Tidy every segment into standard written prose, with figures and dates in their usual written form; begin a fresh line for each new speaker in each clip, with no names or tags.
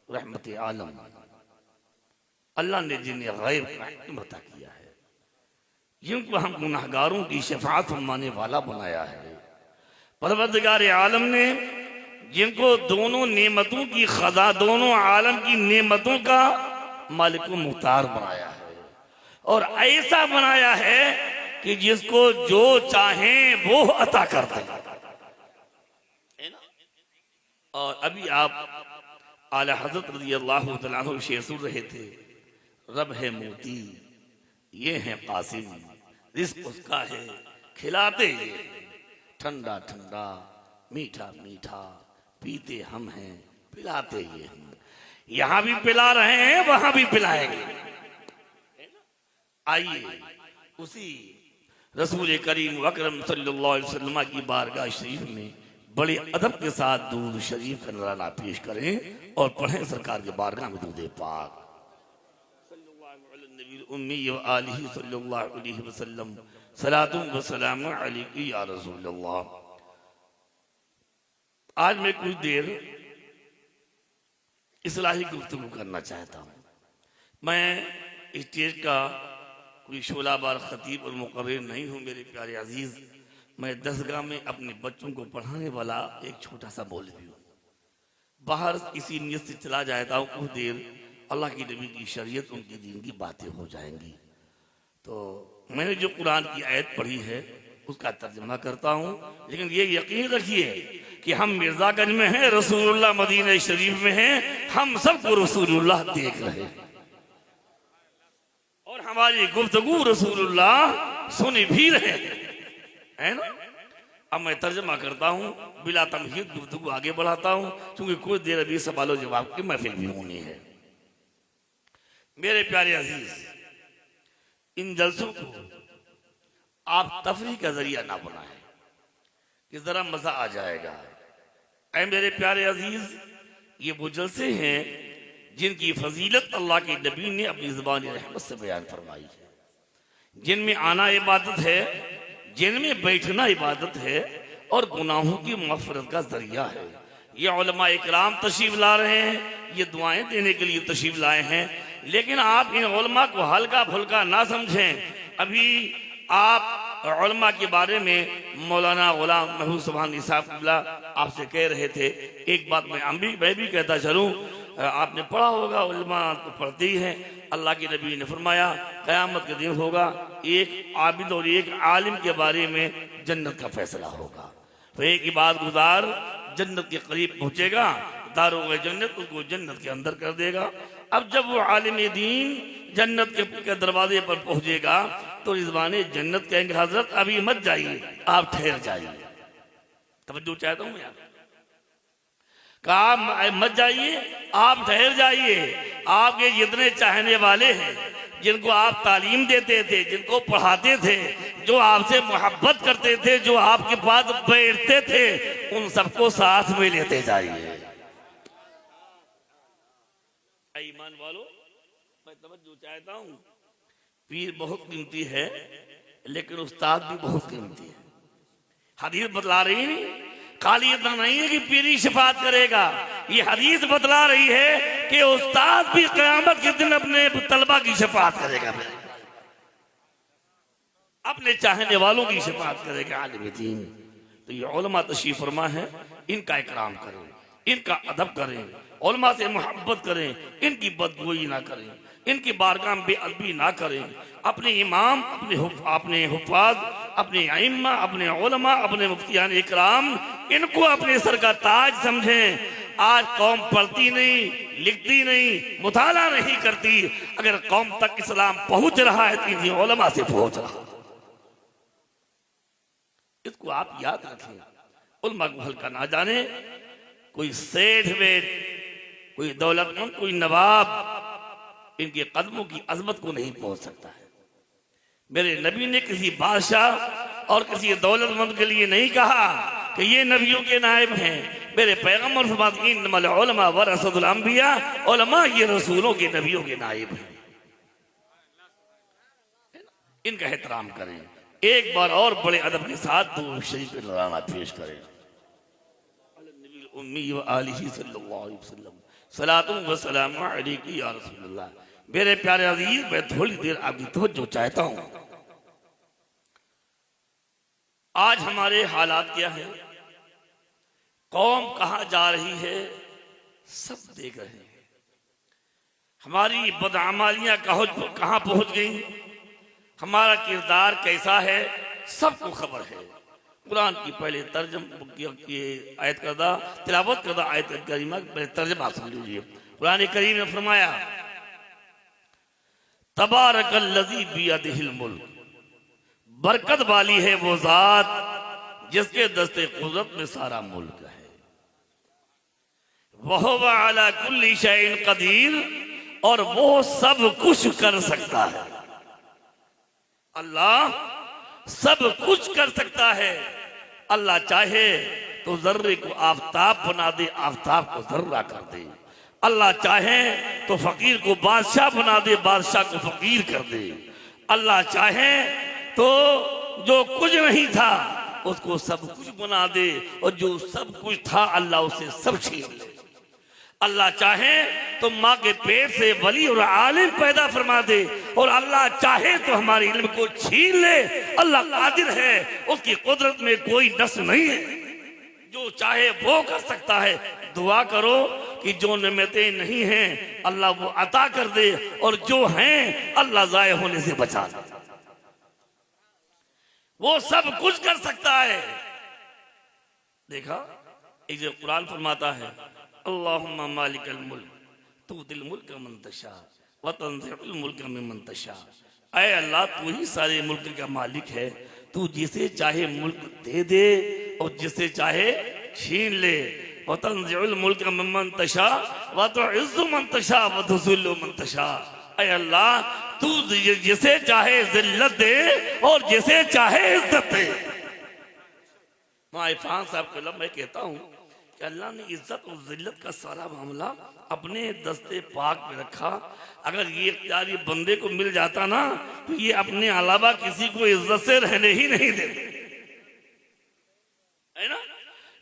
रहमत आलम, अल्लाह ने जिन्हें गैब का इल्म अता किया है, जिनको हम गुनाहगारों की शफाअत फरमाने वाला बनाया है। परवरदिगार आलम ने जिनको दोनों नेमतों की खजा, दोनों आलम की नेमतों का मालिक मुख्तार बनाया है, और ऐसा बनाया है कि जिसको जो चाहे वो अता कर दे। और अभी आप आला हज़रत रज़ी अल्लाह तआला अन्हु शेर सुन रहे थे, रब है मोती ये है कासिम, रिज़्क़ उसका है खिलाते ये, ठंडा ठंडा मीठा मीठा पीते हम हैं पिलाते ये हम। यहां भी पिला रहे हैं, वहां भी पिलाएंगे। आइए उसी रसूल करीम अकरम सल्लल्लाहु अलैहि वसल्लम की बारगाह शरीफ में बड़े अदब के साथ दूध शरीफ का नज़राना पेश करें और पढ़ें सरकार के बारगाह में दूध पाक सल्लल्लाहु अलैहि वसल्लम, सलातुम व सलाम अलैका या रसूलल्लाह। आज मैं कुछ देर इस्लाही गुफ्तगू करना चाहता हूँ। मैं स्टेज का कोई शोलाबार खतीब और मुकर्रिर नहीं हूँ मेरे प्यारे अजीज। मैं दसगाह में अपने बच्चों को पढ़ाने वाला एक छोटा सा मौलवी हूँ। बाहर इसी नियत से चला जाता हूँ, कुछ देर अल्लाह की नबी की शरीयत, उनकी दीन की बातें हो जाएंगी। तो मैंने जो कुरान की आयत पढ़ी है उसका तर्जुमा करता हूँ, लेकिन ये यकीन रखिए कि हम मिर्जागंज में हैं, रसूलुल्लाह मदीना शरीफ में हैं, हम सबको रसूलुल्लाह देख रहे हैं और हमारी गुफ्तगू रसूलुल्लाह सुन भी रहे है ना। अब मैं तर्जुमा करता हूँ, बिला तमहीद गुफ्तगू आगे बढ़ाता हूँ, क्योंकि कुछ देर अभी सवालों जवाब की महफिल भी होनी है। मेरे प्यारे अजीज, इन जलसों को आप तफरीह का जरिया ना बनाएं कि जरा मजा आ जाएगा। ऐ मेरे प्यारे अजीज, ये वो जलसे हैं जिनकी फजीलत अल्लाह के नबी ने अपनी ज़ुबान रहमत से बयान फरमाई है, जिनमें आना इबादत है, जिनमें बैठना इबादत है और गुनाहों की मग़फ़िरत का जरिया है। ये उलमा इकराम तशरीफ ला रहे हैं, ये दुआएं देने के लिए तशरीफ लाए हैं, लेकिन आप इन उलमा को हल्का फुल्का ना समझें। अभी आप उलमा के बारे में मौलाना गुलाम महबूब सुभानी साहब आपसे कह रहे थे। एक बात मैं भी कहता चलूँ, आपने पढ़ा होगा, उलमा तो पढ़ते ही हैं। अल्लाह के नबी ने फरमाया क़यामत के दिन होगा, एक आबिद और एक आलिम के बारे में जन्नत का फैसला होगा। तो एक इबादत गुजार जन्नत के करीब पहुंचेगा, दारोगा जन्नत उसको जन्नत के अंदर कर देगा। अब जब वो आलिम दीन जन्नत के दरवाजे पर पहुंचेगा तो रिजवाने जन्नत कहेंगे हजरत अभी मत जाइए, आप ठहर जाइए। तवज्जो चाहता हूं मैं, कहा मत जाइए, आप ठहर जाइए। आपके जितने चाहने वाले हैं, जिनको आप तालीम देते थे, जिनको पढ़ाते थे, जो आपसे मोहब्बत करते थे, जो आपके पास बैठते थे, उन सबको साथ में लेते जाइए। ईमान वालों, मैं तवज्जो चाहता हूँ, पीर बहुत कीमती है लेकिन उस्ताद भी बहुत कीमती है। हदीस बतला रही नहीं, खाली इतना नहीं है कि पीरी शफात करेगा, ये हदीस बतला रही है कि उस्ताद भी क़यामत के दिन अपने तलबा की शफात करेगा, अपने चाहने वालों की शफात करेगा आलिम दीन। तो ये उलमा तशरीफ फरमा है, इनका इकराम करें, इनका अदब करें, उलमा से मोहब्बत करें, इनकी बदगोई ना करें, इनकी बारगाह में बेअदबी ना करें। अपने इमाम, अपने हुफ़ाज़, अपने आइम्मा, अपने उलमा, अपने मुफ्तियान इकराम, इनको अपने सर का ताज समझें। आज कौम पढ़ती नहीं, लिखती नहीं, मुताला नहीं करती। अगर कौम तक इस्लाम पहुंच रहा है तो इन्हीं उलमा से पहुंच रहा है। इसको आप याद रखें, उलमा को हल्का ना जाने। कोई सेठ वेठ, कोई दौलतमंद, कोई नवाब इनके कदमों की अजमत को नहीं पहुंच सकता है। मेरे नबी ने किसी बादशाह और किसी दौलतमंद के लिए नहीं कहा कि ये नबियों के नायब हैं। मेरे पैगम्बर फरमाते इन्नमल उलमा वरसतुल अंबिया, उलमा ये रसूलों के नबियों के नायब हैं। इनका एहतराम करें। एक बार और बड़े अदब के साथ दुरूद शरीफ नज़राना पेश करें। सलातुम व सलाम अलैका या रसूलल्लाह। मेरे प्यारे अजीज, मैं थोड़ी देर आपकी तवज्जो चाहता हूं। आज हमारे हालात क्या है, कौम कहां जा रही है, सब देख रहे हैं। हमारी बदअमालियां कहां पहुंच गई, हमारा किरदार कैसा है, सबको खबर है। कुरान की पहले आयत करदा तिलावत करदा आयत करीमा पहले तर्जमा सुन लीजिए। कुरान करीम ने फरमाया, तबारकल्लज़ी बियदिहिल मुल्क, बरकत वाली है वो जात जिसके दस्ते कुदरत में सारा मुल्क है। वहुवा अला कुल्ली शैइन कदीर, और वो सब कुछ कर सकता है। अल्लाह सब कुछ कर सकता है। अल्लाह चाहे तो जर्रे को आफताब बना दे, आफताब को जर्रा कर दे। अल्लाह चाहे तो फकीर को बादशाह बना दे, बादशाह को फकीर कर दे। अल्लाह चाहे तो जो कुछ नहीं था उसको सब कुछ बना दे, और जो सब कुछ था अल्लाह उसे सब छीन ले। अल्लाह चाहे तो माँ के पेट से वली और आलिम पैदा फरमा दे, और अल्लाह चाहे तो हमारे इल्म को छीन ले। अल्लाह कादिर है, उसकी कुदरत में कोई नक़्स नहीं है। जो चाहे वो कर सकता है। दुआ करो कि जो नेमतें नहीं हैं अल्लाह वो अता कर दे, और जो हैं अल्लाह ज़ाय होने से बचा दे। वो सब कुछ कर सकता है। देखा, एक जो कुरान फरमाता है, अल्लाहुम्मा मालिकल मुल्क तुतिल मुल्क मन तशा व तंज़िउल मुल्क मिम्मन तशा। ऐ अल्लाह, तू ही सारे मुल्क का मालिक है। तू जिसे चाहे मुल्क दे दे और जिसे चाहे छीन ले। व तंज़िउल मुल्क मिम्मन तशा व तुइज़्ज़ु मन तशा व तुज़िल्लु मन तशा। ऐ अल्लाह, तू जिसे चाहे जिल्लत दे और जिसे चाहे इज्जत दे। इरफान साहब को मैं कहता हूँ कि अल्लाह ने इज्जत और जिल्लत का सारा मामला अपने दस्ते पाक में रखा। अगर ये इख्तियार ये बंदे को मिल जाता ना, तो ये अपने अलावा किसी को इज्जत से रहने ही नहीं देते, है ना।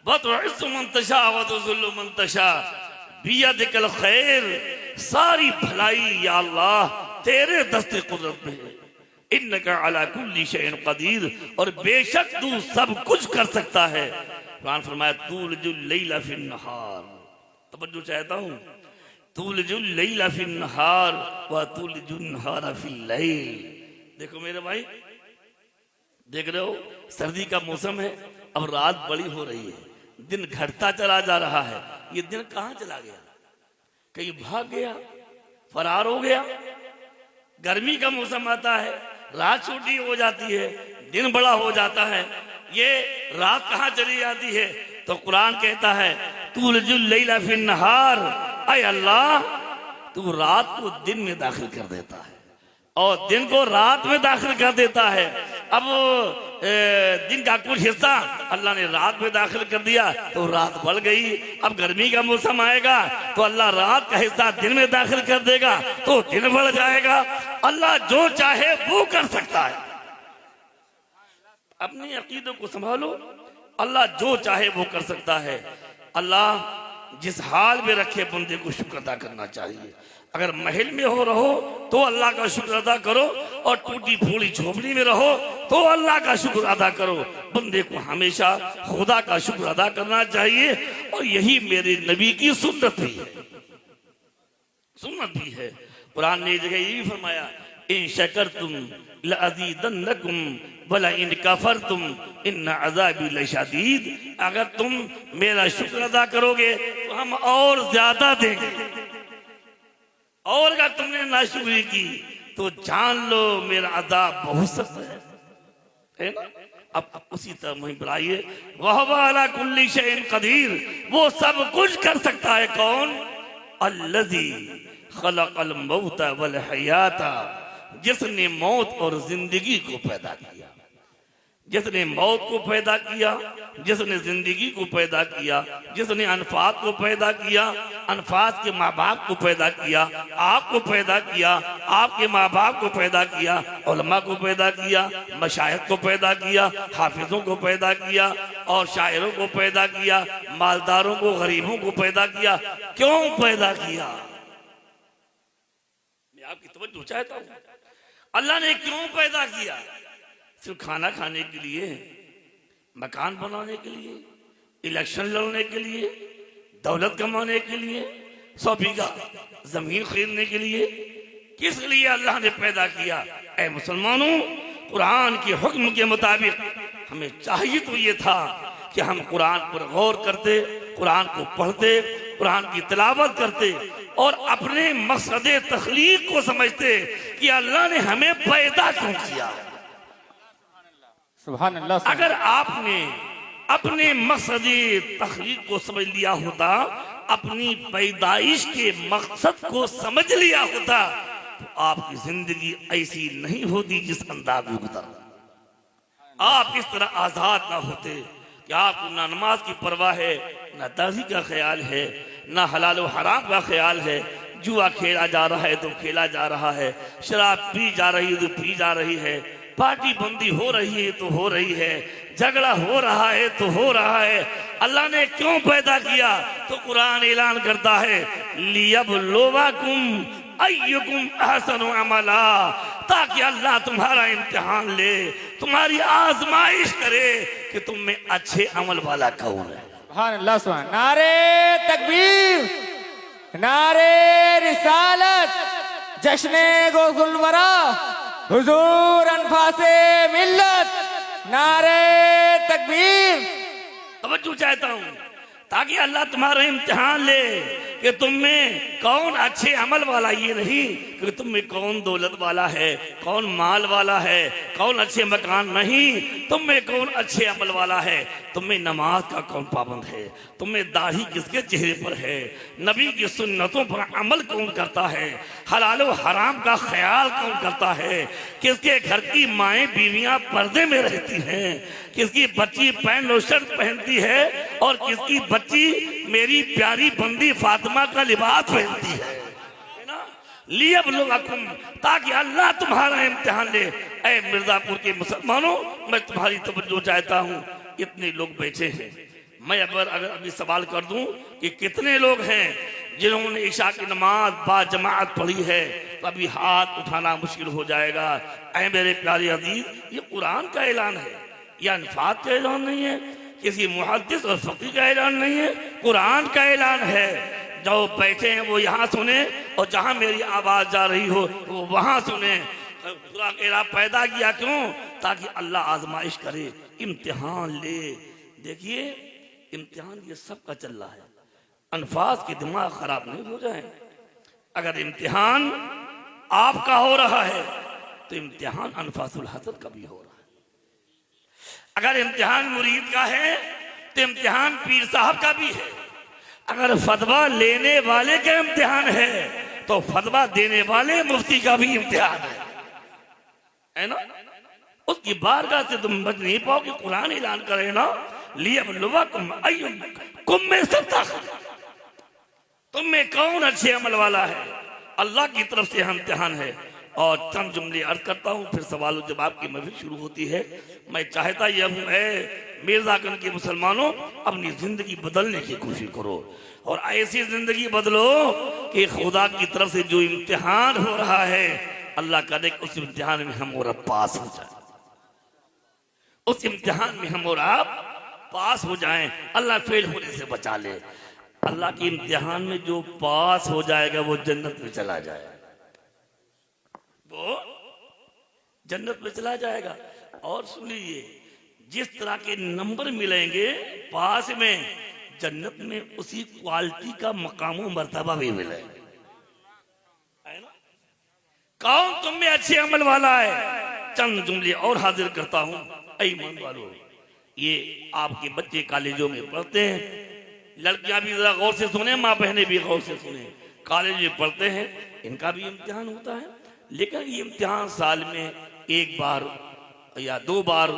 बतुइज़्ज़ु मन तशा व तुज़िल्लु मन तशा बियदिकल खैर। सारी भलाई या अल्लाह तेरे दस्ते कुदरत में है। इन्नका अला कुल्ली शैइन कदीर, और बेशक तू सब कुछ कर सकता है। कुरान फरमाया, तुलजुल लैला फिन नहार। तवज्जो चाहता हूँ, तुलजुल लैला फिन नहार व तुलजुन नहारा फिल लैल। देखो मेरे भाई, देख रहे हो सर्दी का मौसम है, अब रात बड़ी हो रही है, दिन घटता चला जा रहा है। ये दिन कहाँ चला गया, कहीं भाग गया, फरार हो गया। गर्मी का मौसम आता है, रात छोटी हो जाती है, दिन बड़ा हो जाता है। ये रात कहाँ चली जाती है, तो कुरान कहता है तुलजुल लैला फिन नहार। ऐ अल्लाह, तू रात को दिन में दाखिल कर देता है और दिन को रात में दाखिल कर देता है। अब दिन का कुछ हिस्सा अल्लाह ने रात में दाखिल कर दिया तो रात बढ़ गई। अब गर्मी का मौसम आएगा तो अल्लाह रात का हिस्सा दिन में दाखिल कर देगा तो दिन बढ़ जाएगा। अल्लाह जो चाहे वो कर सकता है। अपने अकीदों को संभालो, अल्लाह जो चाहे वो कर सकता है। अल्लाह जिस हाल में रखे बंदे को शुक्र अदा करना चाहिए। अगर महल में हो रहो तो अल्लाह का शुक्र अदा करो, और टूटी फूटी झोपड़ी में रहो तो अल्लाह का शुक्र अदा करो। बंदे को हमेशा खुदा का शुक्र अदा करना चाहिए, और यही मेरे नबी की सुन्नत भी है। कुरान ने जगह ये भी फरमाया, इन शकरतुम लअज़ीदन्नकुम वला इन कफरतुम इन्न अज़ाबी लशदीद। अगर तुम मेरा शुक्र अदा करोगे तो हम और ज्यादा देंगे, और अगर तुमने नाशुक्री की तो जान लो मेरा अज़ाब बहुत सख्त है ना। अब उसी तरह वहीं बुलाइए, वह अला कुल्ली शैइन कदीर, वो सब कुछ कर सकता है। कौन? अल्लज़ी खलक़ल मौत वल हयाता, जिसने मौत और जिंदगी को पैदा किया। जिसने मौत को पैदा किया, जिसने जिंदगी को पैदा किया, जिसने अनफात को पैदा किया, अनफात के माँ बाप को पैदा किया, आपको पैदा किया, आपके माँ बाप को पैदा किया, उलमा को पैदा किया, मशाइख को पैदा किया, हाफिजों को पैदा किया और शायरों को पैदा किया, मालदारों को, गरीबों को पैदा किया। क्यों पैदा किया? मैं आपकी तवज्जो चाहता हूँ, अल्लाह ने क्यों पैदा किया? सिर्फ खाना खाने के लिए, मकान बनाने के लिए, इलेक्शन लड़ने के लिए, दौलत कमाने के लिए, 100 बीघा जमीन खरीदने के लिए? किस लिए अल्लाह ने पैदा किया? ऐ मुसलमानों, कुरान के हुक्म के मुताबिक हमें चाहिए तो ये था कि हम कुरान पर गौर करते, कुरान को पढ़ते, कुरान की तिलावत करते और अपने मकसद तख्लीक को समझते कि अल्लाह ने हमें पैदा क्यों किया।
सुभान अल्लाह।
अगर आपने अपने मकसद तख्लीक को समझ लिया होता, अपनी पैदाइश के मकसद को समझ लिया होता, तो आपकी जिंदगी ऐसी नहीं होती जिस अंदाज में गुजर। आप इस तरह आजाद ना होते कि आपको ना नमाज की परवाह है, ना दाढ़ी का ख्याल है, ना हलाल व हराम का ख्याल है। जुआ खेला जा रहा है तो खेला जा रहा है, शराब पी जा रही है तो पी जा रही है, पार्टी बंदी हो रही है तो हो रही है, झगड़ा हो रहा है तो हो रहा है। अल्लाह ने क्यों पैदा किया? तो कुरान ऐलान करता है, लियब्लुवकुम अय्युकुम अहसनु अमला, ताकि अल्लाह तुम्हारा इम्तिहान ले, तुम्हारी आजमाइश करे कि तुम में अच्छे अमल वाला कौन है।
सुभान अल्लाह। सुभान। नारे तकबीर, नारे रिसालत, जश्ने गोसुलवरा, हुजूर अनफासे मिल्लत, नारे तकबीर।
तवज्जो चाहता हूँ ताकि अल्लाह तुम्हारा इम्तिहान ले कि तुम में कौन अच्छे अमल वाला, ये नहीं कि तुम में कौन दौलत वाला है, कौन माल वाला है, कौन अच्छे मकान, नहीं, तुम में कौन अच्छे अमल वाला है, तुम में नमाज का कौन पाबंद है, तुम में दाढ़ी किसके चेहरे पर है, नबी की सुन्नतों पर अमल कौन करता है, हलाल व हराम का ख्याल कौन करता है, किसके घर की माएँ बीवियाँ पर्दे में रहती हैं, किसकी बच्ची पैंट और शर्ट पहनती है और किसकी बच्ची मेरी प्यारी बंदी फातिमा का लिबास पहनती है ना। लियब्लुवकुम, ताकि अल्लाह तुम्हारा इम्तिहान ले। ऐ मिर्जापुर के मुसलमानों, मैं तुम्हारी तवज्जो चाहता हूँ। इतने लोग बैठे हैं, मैं अगर अभी सवाल कर दूं कि कितने लोग हैं जिन्होंने ईशा की नमाज बाजमात पढ़ी है, तो अभी हाथ उठाना मुश्किल हो जाएगा। ऐ मेरे प्यारे अजीज, ये कुरान का ऐलान है, यह अनफात का ऐलान नहीं है, किसी मुहद्दिस और फकीह का ऐलान नहीं है, कुरान का ऐलान है। जो बैठे हैं वो यहाँ सुने और जहाँ मेरी आवाज जा रही हो वो वहाँ सुने। पैदा किया क्यों? ताकि अल्लाह आजमाइश करे, इम्तिहान ले। देखिए इम्तिहान ये सबका चल रहा है, अनफाज के दिमाग खराब नहीं हो जाए। अगर इम्तिहान आपका हो रहा है तो इम्तिहान अनफासुल हसन का भी हो रहा है। अगर इम्तिहान मुरीद का है तो इम्तिहान पीर साहब का भी है। अगर फतवा लेने वाले का इम्तिहान है तो फतवा देने वाले मुफ्ती का भी इम्तिहान है ना। उसकी बारगाह से तुम बच नहीं पाओगे। कुरान ऐलान करे ना, लियब्लुवकुम अय्युकुम में सत्ताखुर, तुम में कौन अच्छे अमल वाला है। अल्लाह की तरफ से इम्तिहान है। और चंद जुमले अर्ज करता हूँ, फिर सवाल जवाब की महफिल शुरू होती है। मैं चाहता यह हूँ मिर्जागंज के मुसलमानों, अपनी जिंदगी बदलने की कोशिश करो और ऐसी जिंदगी बदलो कि खुदा की तरफ से जो इम्तिहान हो रहा है, अल्लाह करे उस इम्तिहान में हम और आप पास हो जाए, उस इम्तिहान में हम और आप पास हो जाएं। अल्लाह फेल होने से बचा ले। अल्लाह के इम्तिहान में जो पास हो जाएगा वो जन्नत में चला जाएगा, वो जन्नत में चला जाएगा। और सुनिए, जिस तरह के नंबर मिलेंगे पास में, जन्नत में उसी क्वालिटी का मकाम व मर्तबा भी मिलेगा, है ना। कौन तुम में अच्छे अमल वाला है? चंद जुमले और हाजिर करता हूं। ईमान वालों, ये आपके बच्चे कॉलेजों में पढ़ते हैं, लड़कियां भी जरा गौर से सुने, माँ बहने भी गौर से सुने। कॉलेज में पढ़ते हैं, इनका भी इम्तिहान होता है, लेकिन ये इम्तिहान साल में एक बार या 2 बार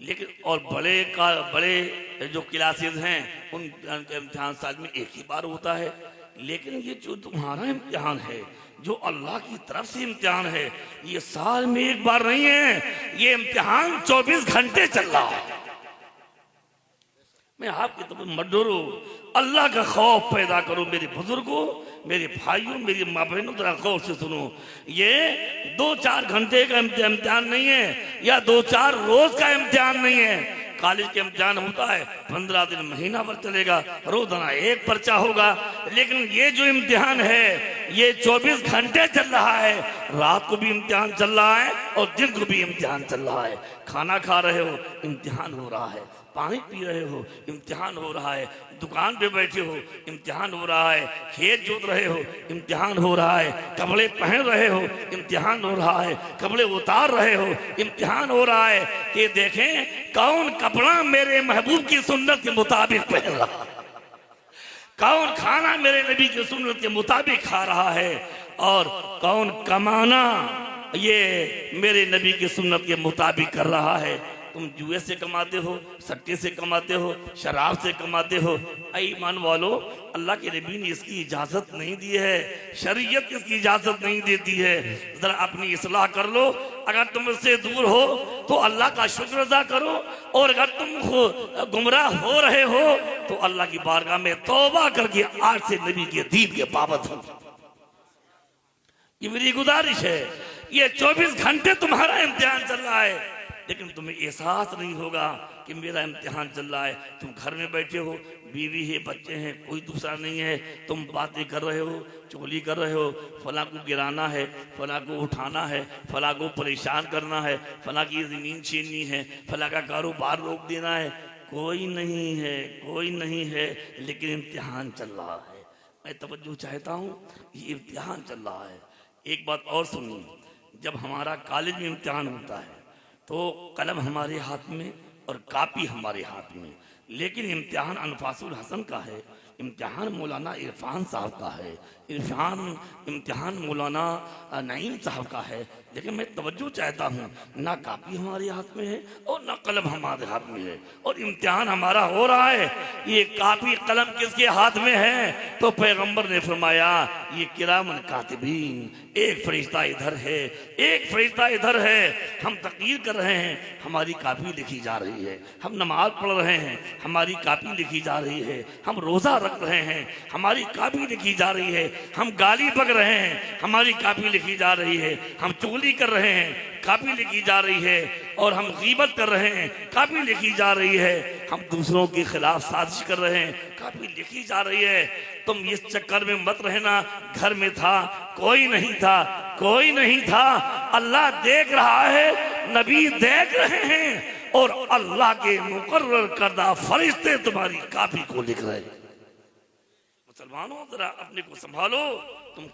लेकिन और बड़े जो क्लासेस हैं उन इम्तिहान साल में एक ही बार होता है। लेकिन ये जो तुम्हारा इम्तिहान है, जो अल्लाह की तरफ से इम्तिहान है, ये साल में एक बार नहीं है, ये इम्तिहान 24 घंटे चल रहा है। मैं आपकी तो मत डरो, अल्लाह का खौफ पैदा करो मेरे बुजुर्गों, मेरे भाइयों, मेरी माँ बहनों, जरा गौर से सुनो। ये 2-4 घंटे का इम्तिहान नहीं है, या 2-4 रोज का इम्तिहान नहीं है। कॉलेज के इम्तिहान होता है 15 दिन, महीना भर चलेगा, रोजाना एक पर्चा होगा। लेकिन ये जो इम्तिहान है ये 24 घंटे चल रहा है। रात को भी इम्तिहान चल रहा है और दिन को भी इम्तिहान चल रहा है। खाना खा रहे हो, इम्तिहान हो रहा है। पानी पी रहे हो, इम्तिहान हो रहा है। दुकान पे बैठे हो, इम्तिहान हो रहा है। खेत जोत रहे हो, इम्तिहान हो रहा है। कपड़े पहन रहे हो, इम्तिहान हो रहा है। कपड़े उतार रहे हो, इम्तिहान हो रहा है कि देखें कौन कपड़ा मेरे महबूब की सुन्नत के मुताबिक पहन रहा है, कौन खाना मेरे नबी की सुन्नत के मुताबिक खा रहा है, और कौन कमाना ये मेरे नबी की सुन्नत के मुताबिक कर रहा है। तुम जुए से कमाते हो, सट्टे से कमाते हो, शराब से कमाते हो। ऐ ईमान वालो, अल्लाह के नबी ने इसकी इजाजत नहीं दी है, शरीयत इसकी इजाजत नहीं देती है। जरा अपनी इस्लाह कर लो। अगर तुम इससे दूर हो तो अल्लाह का शुक्र अदा करो, और अगर तुम गुमराह हो रहे हो तो अल्लाह की बारगाह में तौबा करके आज से नबी के दीन के पाबंद हो। ये मेरी गुजारिश है। ये 24 घंटे तुम्हारा इम्तिहान चल रहा है, लेकिन तुम्हें एहसास नहीं होगा कि मेरा इम्तिहान चल रहा है। तुम घर में बैठे हो, बीवी है, बच्चे हैं, कोई दूसरा नहीं है। तुम बातें कर रहे हो, चोली कर रहे हो, फला को गिराना है, फला को उठाना है, फला को परेशान करना है, फला की ज़मीन छीननी है, फला का कारोबार रोक देना है। कोई नहीं है, कोई नहीं है, लेकिन इम्तिहान चल रहा है। मैं तवज्जो चाहता हूँ, ये इम्तिहान चल रहा है। एक बात और सुनिए, जब हमारा कॉलेज में इम्तिहान होता है तो कलम हमारे हाथ में और कापी हमारे हाथ में, लेकिन इम्तिहान अनफासुल हसन का है, इम्तिहान मौलाना इरफान साहब का है, इम्तिहान मौलाना नईम साहब का है। लेकिन मैं तवज्जो चाहता हूँ, ना कापी हमारे हाथ में है और ना कलम हमारे हाथ में है, और इम्तिहान हमारा हो रहा है। ये कापी कलम किसके हाथ में है? तो पैगंबर ने फरमाया ये किरामन कातिबीन, एक फरिश्ता इधर है, एक फरिश्ता इधर है। हम तकरीर कर रहे हैं, हमारी कापी लिखी जा रही है। हम नमाज पढ़ रहे हैं, हमारी कापी लिखी जा रही है। हम रोजा रख रहे हैं, हमारी कापी लिखी जा रही है। हम गाली बक रहे हैं, हमारी कापी लिखी जा रही है। हम चुगली कर रहे हैं, कापी लिखी जा रही है। और हम गीबत कर रहे हैं, कापी लिखी जा रही है। हम दूसरों के खिलाफ साजिश कर रहे हैं, कापी लिखी जा रही है। तुम इस चक्कर में मत रहना, घर में था, कोई नहीं था, कोई नहीं था। अल्लाह देख रहा है, नबी देख रहे हैं, और अल्लाह के मुकर्रर करदा फरिश्ते तुम्हारी कापी को लिख रहे हैं। मुसलमानों, जरा अपने को संभालो। तुम